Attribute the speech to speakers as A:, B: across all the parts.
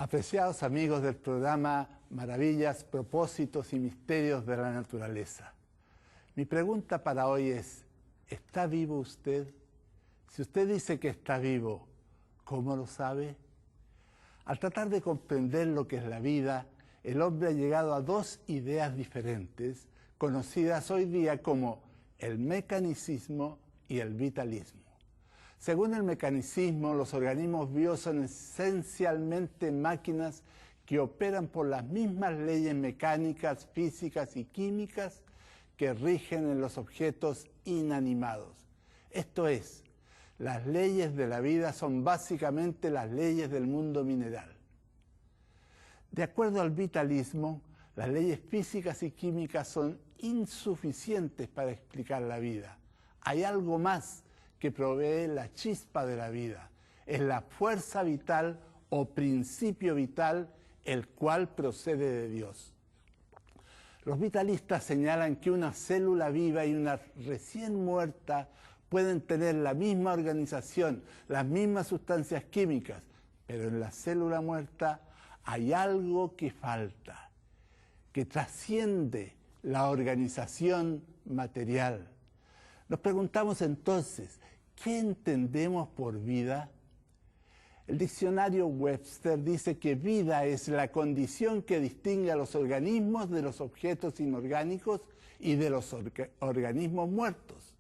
A: Apreciados amigos del programa Maravillas, Propósitos y Misterios de la Naturaleza. Mi pregunta para hoy es, ¿está vivo usted? Si usted dice que está vivo, ¿cómo lo sabe? Al tratar de comprender lo que es la vida, el hombre ha llegado a dos ideas diferentes, conocidas hoy día como el mecanicismo y el vitalismo. Según el mecanicismo, los organismos vivos son esencialmente máquinas que operan por las mismas leyes mecánicas, físicas y químicas que rigen en los objetos inanimados. Esto es, las leyes de la vida son básicamente las leyes del mundo mineral. De acuerdo al vitalismo, las leyes físicas y químicas son insuficientes para explicar la vida. Hay algo más que provee la chispa de la vida. Es la fuerza vital o principio vital, el cual procede de Dios. Los vitalistas señalan que una célula viva y una recién muerta pueden tener la misma organización, las mismas sustancias químicas, pero en la célula muerta hay algo que falta, que trasciende la organización material. Nos preguntamos entonces, ¿qué entendemos por vida? El diccionario Webster dice que vida es la condición que distingue a los organismos de los objetos inorgánicos y de los organismos muertos.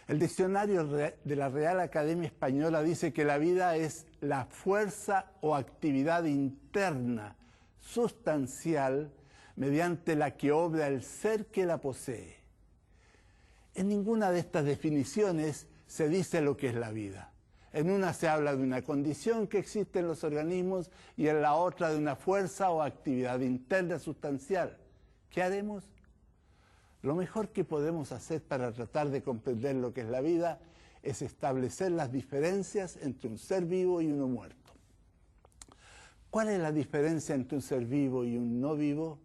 A: El diccionario de la Real Academia Española dice que la vida es la fuerza o actividad interna, sustancial, mediante la que obra el ser que la posee. En ninguna de estas definiciones se dice lo que es la vida. En una se habla de una condición que existe en los organismos y en la otra de una fuerza o actividad interna sustancial. ¿Qué haremos? Lo mejor que podemos hacer para tratar de comprender lo que es la vida es establecer las diferencias entre un ser vivo y uno muerto. ¿Cuál es la diferencia entre un ser vivo y un no vivo?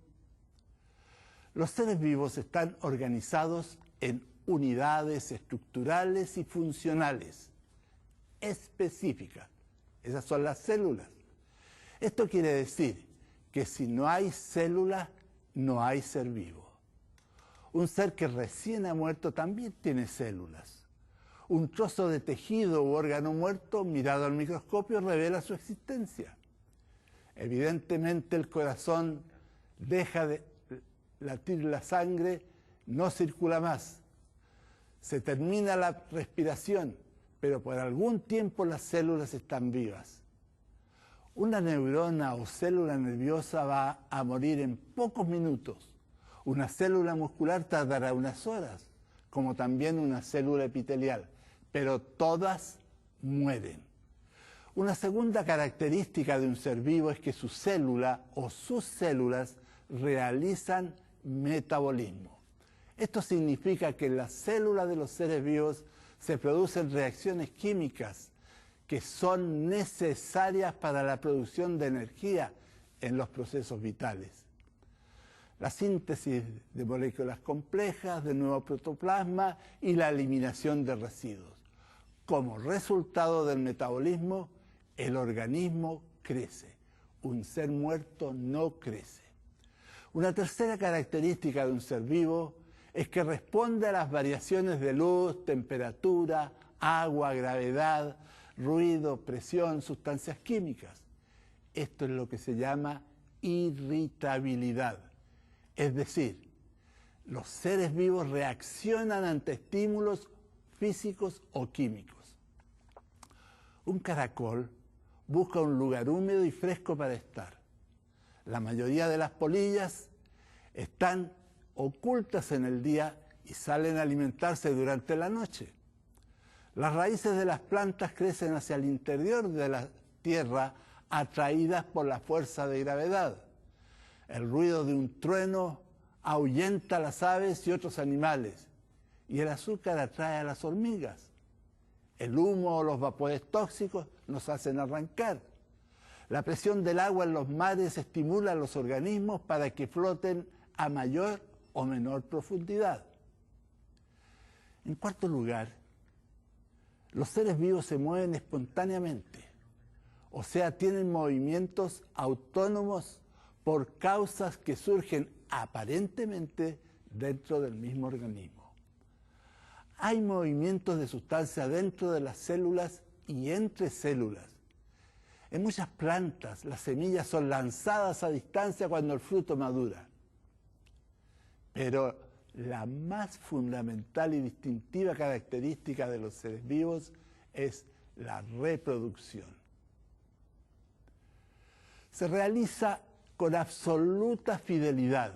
A: Los seres vivos están organizados en unidades estructurales y funcionales específicas. Esas son las células. Esto quiere decir que si no hay células, no hay ser vivo. Un ser que recién ha muerto también tiene células. Un trozo de tejido u órgano muerto, mirado al microscopio, revela su existencia. Evidentemente el corazón deja de latir, la sangre no circula más. Se termina la respiración, pero por algún tiempo las células están vivas. Una neurona o célula nerviosa va a morir en pocos minutos. Una célula muscular tardará unas horas, como también una célula epitelial, pero todas mueren. Una segunda característica de un ser vivo es que su célula o sus células realizan metabolismo. Esto significa que en las células de los seres vivos se producen reacciones químicas que son necesarias para la producción de energía en los procesos vitales. La síntesis de moléculas complejas, de nuevo protoplasma y la eliminación de residuos. Como resultado del metabolismo, el organismo crece. Un ser muerto no crece. Una tercera característica de un ser vivo es que responde a las variaciones de luz, temperatura, agua, gravedad, ruido, presión, sustancias químicas. Esto es lo que se llama irritabilidad. Es decir, los seres vivos reaccionan ante estímulos físicos o químicos. Un caracol busca un lugar húmedo y fresco para estar. La mayoría de las polillas están ocultas en el día y salen a alimentarse durante la noche. Las raíces de las plantas crecen hacia el interior de la tierra, atraídas por la fuerza de gravedad. El ruido de un trueno ahuyenta a las aves y otros animales, y el azúcar atrae a las hormigas. El humo o los vapores tóxicos nos hacen arrancar. La presión del agua en los mares estimula a los organismos para que floten a mayor o menor profundidad. En cuarto lugar, los seres vivos se mueven espontáneamente. O sea, tienen movimientos autónomos por causas que surgen aparentemente dentro del mismo organismo. Hay movimientos de sustancia dentro de las células y entre células. En muchas plantas, las semillas son lanzadas a distancia cuando el fruto madura. Pero la más fundamental y distintiva característica de los seres vivos es la reproducción. Se realiza con absoluta fidelidad.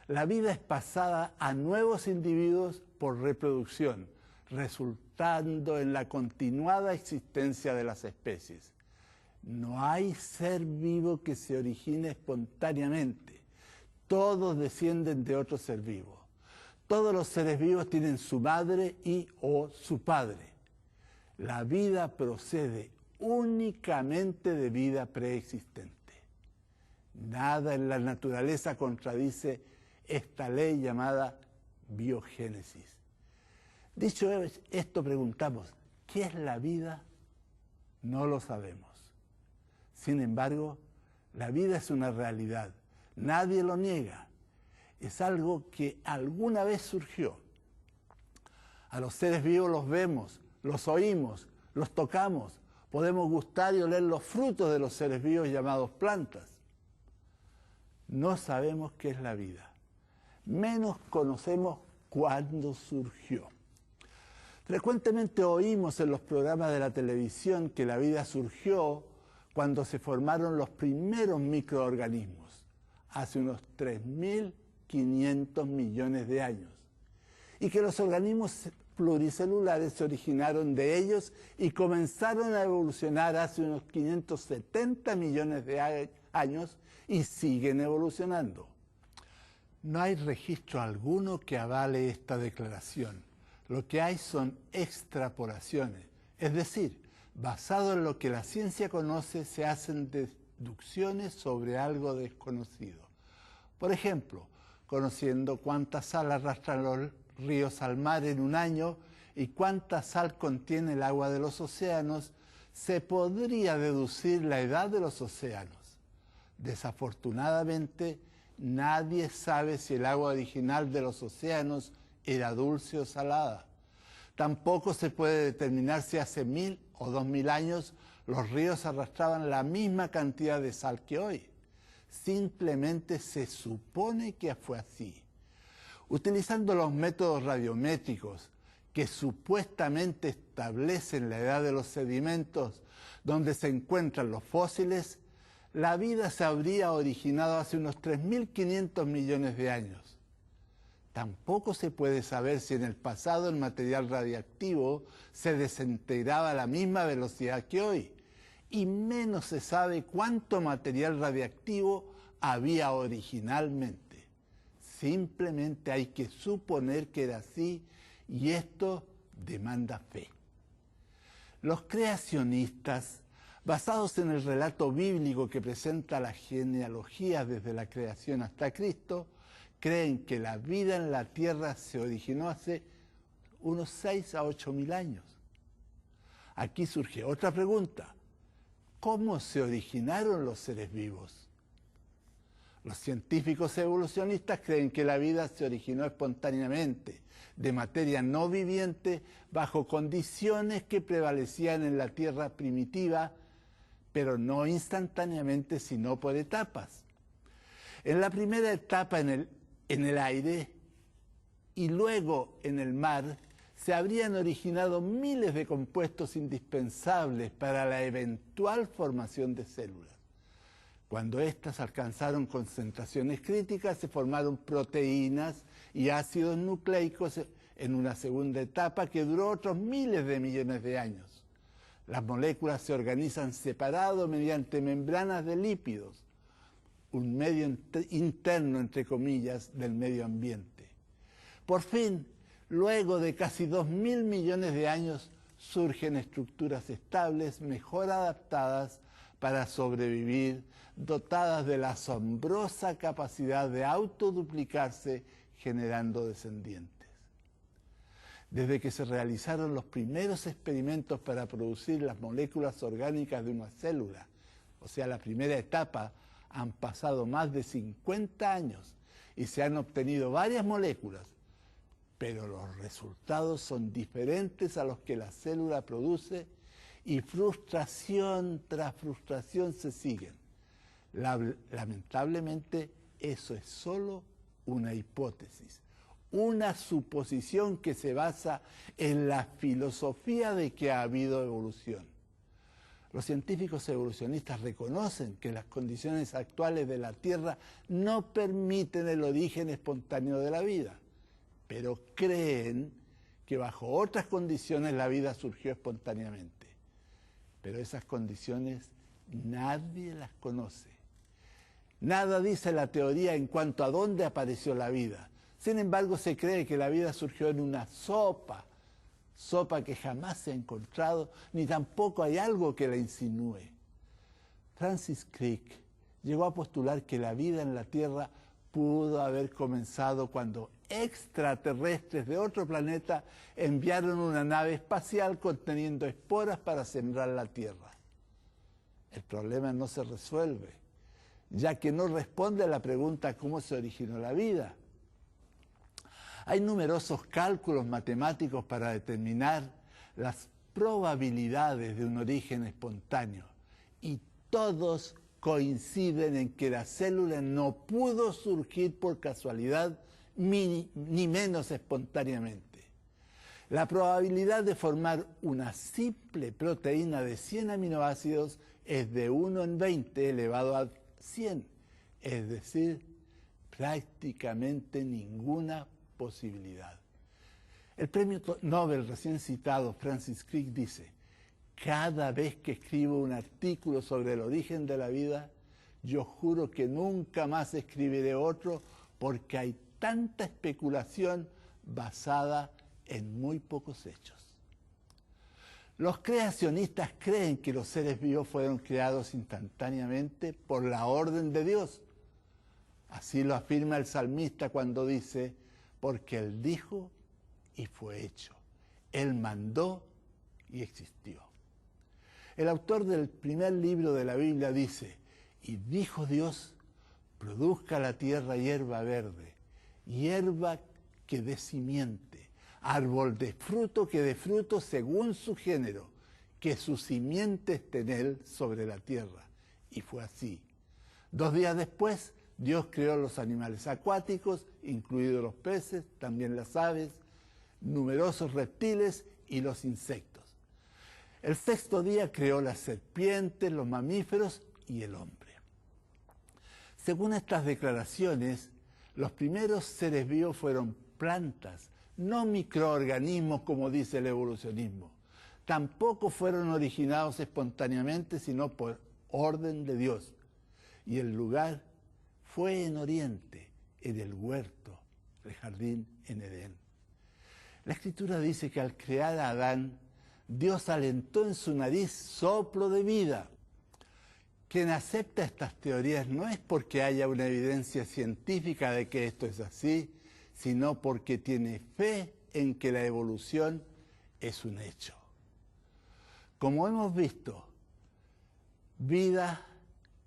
A: La vida es pasada a nuevos individuos por reproducción, resultando en la continuada existencia de las especies. No hay ser vivo que se origine espontáneamente. Todos descienden de otro ser vivo. Todos los seres vivos tienen su madre y o su padre. La vida procede únicamente de vida preexistente. Nada en la naturaleza contradice esta ley llamada biogénesis. Dicho esto, preguntamos, ¿qué es la vida? No lo sabemos. Sin embargo, la vida es una realidad. Nadie lo niega. Es algo que alguna vez surgió. A los seres vivos los vemos, los oímos, los tocamos. Podemos gustar y oler los frutos de los seres vivos llamados plantas. No sabemos qué es la vida. Menos conocemos cuándo surgió. Frecuentemente oímos en los programas de la televisión que la vida surgió cuando se formaron los primeros microorganismos, hace unos 3.500 millones de años, y que los organismos pluricelulares se originaron de ellos y comenzaron a evolucionar hace unos 570 millones de años y siguen evolucionando. No hay registro alguno que avale esta declaración. Lo que hay son extrapolaciones, es decir, basado en lo que la ciencia conoce, se hacen deducciones sobre algo desconocido. Por ejemplo, conociendo cuánta sal arrastran los ríos al mar en un año y cuánta sal contiene el agua de los océanos, se podría deducir la edad de los océanos. Desafortunadamente, nadie sabe si el agua original de los océanos era dulce o salada. Tampoco se puede determinar si hace 1.000 o 2.000 años los ríos arrastraban la misma cantidad de sal que hoy. Simplemente se supone que fue así. Utilizando los métodos radiométricos que supuestamente establecen la edad de los sedimentos donde se encuentran los fósiles, la vida se habría originado hace unos 3.500 millones de años. Tampoco se puede saber si en el pasado el material radiactivo se desintegraba a la misma velocidad que hoy, y menos se sabe cuánto material radiactivo había originalmente. Simplemente hay que suponer que era así, y esto demanda fe. Los creacionistas, basados en el relato bíblico que presenta la genealogía desde la creación hasta Cristo, creen que la vida en la Tierra se originó hace unos 6 a 8.000 años. Aquí surge otra pregunta. ¿Cómo se originaron los seres vivos? Los científicos evolucionistas creen que la vida se originó espontáneamente, de materia no viviente, bajo condiciones que prevalecían en la Tierra primitiva, pero no instantáneamente, sino por etapas. En la primera etapa en el aire y luego en el mar, se habrían originado miles de compuestos indispensables para la eventual formación de células. Cuando éstas alcanzaron concentraciones críticas, se formaron proteínas y ácidos nucleicos en una segunda etapa que duró otros miles de millones de años. Las moléculas se organizan separado mediante membranas de lípidos, un medio interno, entre comillas, del medio ambiente. Por fin, luego de casi 2.000 millones de años, surgen estructuras estables, mejor adaptadas para sobrevivir, dotadas de la asombrosa capacidad de autoduplicarse, generando descendientes. Desde que se realizaron los primeros experimentos para producir las moléculas orgánicas de una célula, o sea, la primera etapa, han pasado más de 50 años y se han obtenido varias moléculas, pero los resultados son diferentes a los que la célula produce y frustración tras frustración se siguen. Lamentablemente, eso es solo una hipótesis, una suposición que se basa en la filosofía de que ha habido evolución. Los científicos evolucionistas reconocen que las condiciones actuales de la Tierra no permiten el origen espontáneo de la vida, pero creen que bajo otras condiciones la vida surgió espontáneamente. Pero esas condiciones nadie las conoce. Nada dice la teoría en cuanto a dónde apareció la vida. Sin embargo, se cree que la vida surgió en una sopa que jamás se ha encontrado, ni tampoco hay algo que la insinúe. Francis Crick llegó a postular que la vida en la Tierra pudo haber comenzado cuando extraterrestres de otro planeta enviaron una nave espacial conteniendo esporas para sembrar la Tierra. El problema no se resuelve, ya que no responde a la pregunta cómo se originó la vida. Hay numerosos cálculos matemáticos para determinar las probabilidades de un origen espontáneo y todos coinciden en que la célula no pudo surgir por casualidad ni menos espontáneamente. La probabilidad de formar una simple proteína de 100 aminoácidos es de 1 en 20 elevado a 100, es decir, prácticamente ninguna posibilidad. El premio Nobel recién citado, Francis Crick, dice: cada vez que escribo un artículo sobre el origen de la vida, yo juro que nunca más escribiré otro porque hay tanta especulación basada en muy pocos hechos. Los creacionistas creen que los seres vivos fueron creados instantáneamente por la orden de Dios. Así lo afirma el salmista cuando dice: porque Él dijo y fue hecho. Él mandó y existió. El autor del primer libro de la Biblia dice: y dijo Dios, produzca la tierra hierba verde, hierba que dé simiente, árbol de fruto que dé fruto según su género, que su simiente esté en él sobre la tierra. Y fue así. 2 días después, Dios creó los animales acuáticos, incluidos los peces, también las aves, numerosos reptiles y los insectos. El 6º día creó las serpientes, los mamíferos y el hombre. Según estas declaraciones, los primeros seres vivos fueron plantas, no microorganismos como dice el evolucionismo. Tampoco fueron originados espontáneamente, sino por orden de Dios. Y el lugar fue en Oriente, en el huerto, el jardín en Edén. La Escritura dice que al crear a Adán, Dios alentó en su nariz soplo de vida. Quien acepta estas teorías no es porque haya una evidencia científica de que esto es así, sino porque tiene fe en que la evolución es un hecho. Como hemos visto, vida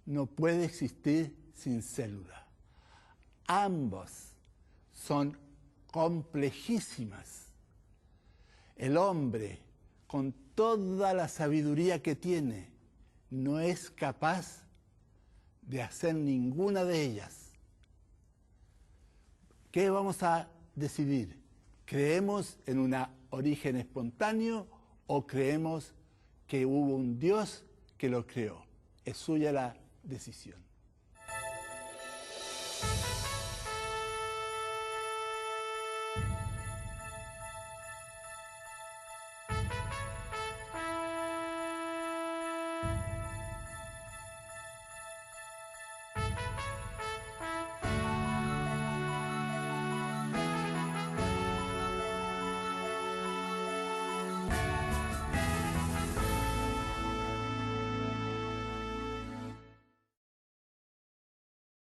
A: no puede existir sin célula. Ambas son complejísimas. El hombre, con toda la sabiduría que tiene, no es capaz de hacer ninguna de ellas. ¿Qué vamos a decidir? ¿Creemos en un origen espontáneo o creemos que hubo un Dios que lo creó? Es suya la decisión.